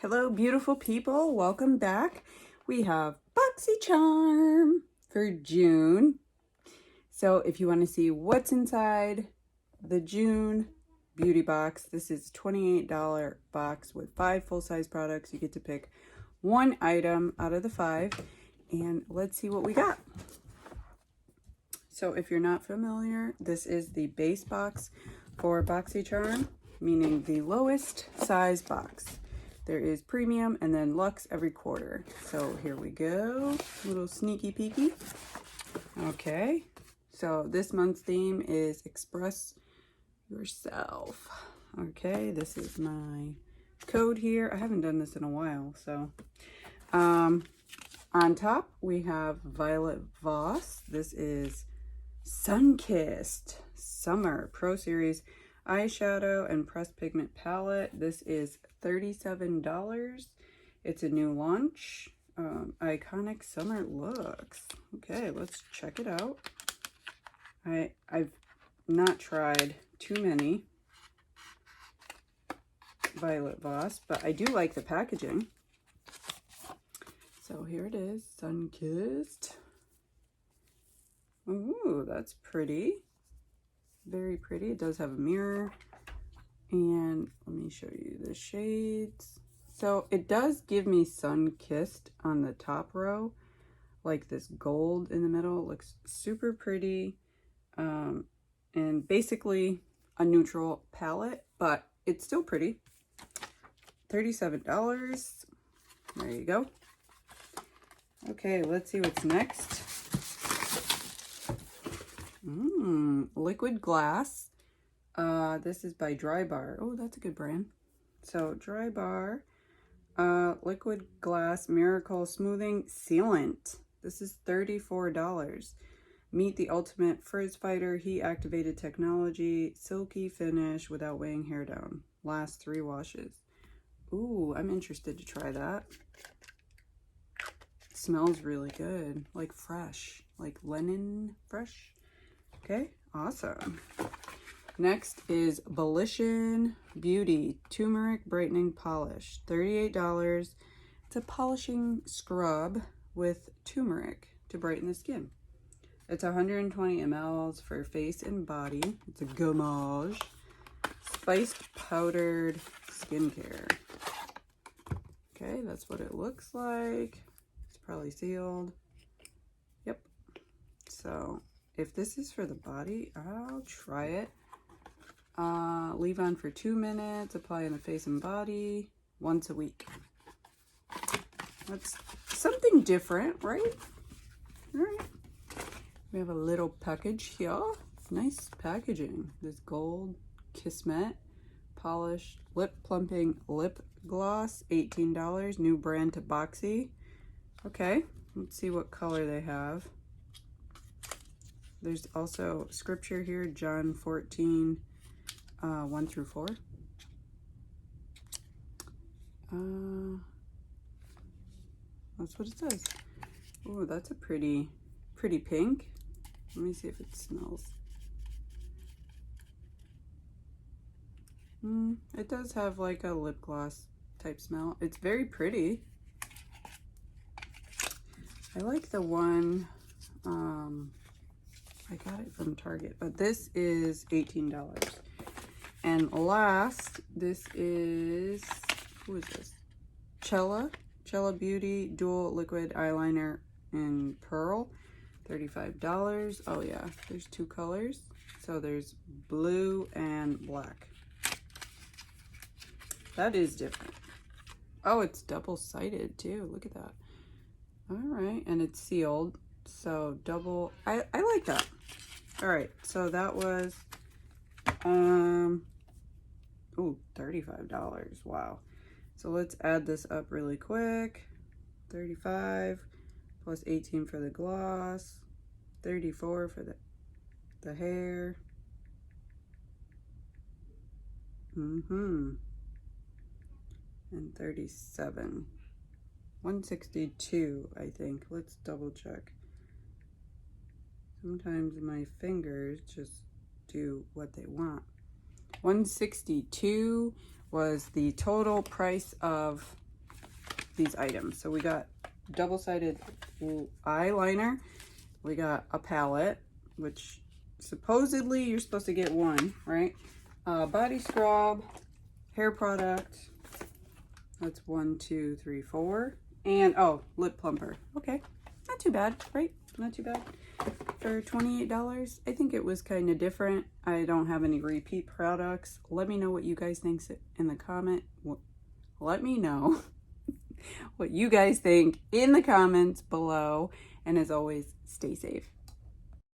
Hello, beautiful people. Welcome back. We have Boxycharm for June. So if you want to see what's inside the June beauty box, this is a $28 box with 5 full-size products. You get to pick one item out of the 5, and let's see what we got. So if you're not familiar, this is the base box for Boxycharm, meaning the lowest size box. There is premium and then luxe every quarter. So here we go, little sneaky peeky. Okay, so this month's theme is express yourself. Okay, this is my code here. I haven't done this in a while, so on top we have Violet Voss. This is Sun-Kissed Summer Pro Series eyeshadow and pressed pigment palette. This is $37. It's a new launch. Iconic summer looks. Okay, let's check it out. I've not tried too many Violet Voss, but I do like the packaging. So here it is, Sun-Kissed. Ooh, that's pretty. Very pretty. It does have a mirror. And let me show you the shades. So it does give me Sun-Kissed on the top row, like this gold in the middle. It looks super pretty. And basically a neutral palette, but it's still pretty. $37. There you go. Okay, let's see what's next. Liquid Glass. This is by Dry Bar. Oh, that's a good brand. So Dry Bar, Liquid Glass Miracle Smoothing Sealant. This is $34. Meet the ultimate frizz fighter, heat activated technology, silky finish without weighing hair down. Last 3 washes. Ooh, I'm interested to try that. It smells really good, like fresh, like linen fresh. Okay, awesome. Next is Volition Beauty Turmeric Brightening Polish, $38. It's a polishing scrub with turmeric to brighten the skin. It's 120 ml for face and body. It's a gommage. Spiced powdered skincare. Okay, that's what it looks like. It's probably sealed. Yep. So if this is for the body, I'll try it. Leave on for 2 minutes. Apply in the face and body once a week. That's something different, right? All right. We have a little package here. It's nice packaging. This gold Kismet polished lip plumping lip gloss, $18. New brand to Boxy. Okay, let's see what color they have. There's also scripture here, John 14, 1 through 4. That's what it says. Oh, that's a pretty pink. Let me see if it smells. It does have like a lip gloss type smell. It's very pretty. I like the one, I got it from Target, but this is $18. And last, this is, who is this? Cella Beauty Dual Liquid Eyeliner in Pearl, $35. Oh yeah, there's 2 colors. So there's blue and black. That is different. Oh, it's double-sided too. Look at that. All right, and it's sealed. So double, I like that. All right, so that was, ooh, $35. Wow. So let's add this up really quick. 35 plus 18 for the gloss, 34 for the hair. And 37. 162, I think. Let's double check. Sometimes my fingers just do what they want. 162 was the total price of these items. So we got double-sided eyeliner. We got a palette, which supposedly you're supposed to get one, right? Body scrub, hair product. That's 1, 2, 3, 4. And, oh, lip plumper. Okay, not too bad, right? Not too bad. For $28, I think it was kind of different. I don't have any repeat products. Let me know what you guys think in the comment. Let me know what you guys think in the comments below. And as always, stay safe.